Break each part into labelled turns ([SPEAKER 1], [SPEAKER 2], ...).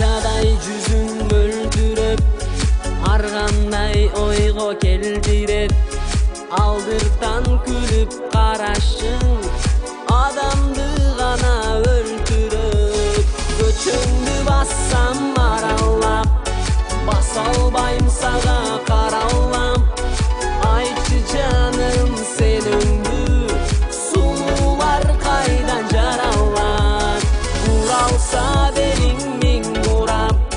[SPEAKER 1] Ayçадай жүзүн мөлдүрөп, ар кандай ойго келтирет. Алдыртан күлүп карашың адамды гана өлтүрөт. Көчөңдү бассам аралап, баса албайм сага каралап. Айтчы жаным сен өңдү, сулуулар кайдан жаралат. Уралса белиң миң бурап,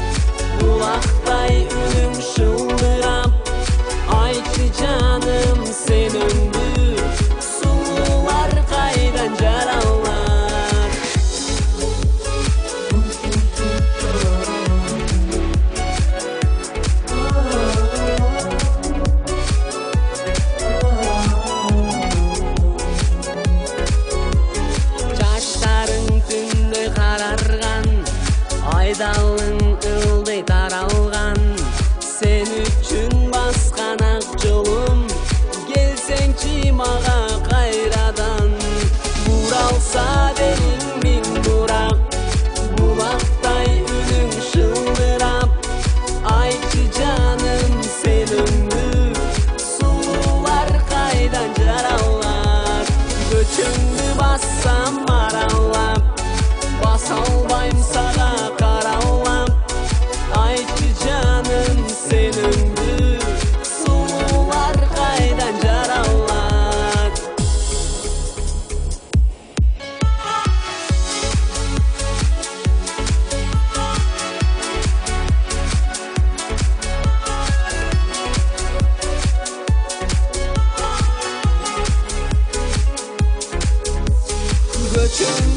[SPEAKER 1] булактай үнүң шылдырап. Айтчы жаным сен өңдү, сулуулар кайдан жаралат. Чачтарың түндө карарган, айдалың ылдый таралган. Сен үчүн баскан ак жолум, келсеңчи мага кайрадан. Буралса белиң миң бурак, булактай үнүң шылдырап. Айтчы жаным сен өңдү, сулуулар кайдан жаралат. Көчөңдү бассам аралап, баса албайм сага каралап. Айтчы жаным сен өңдү, сулуулар кайдан жаралат. Göçüm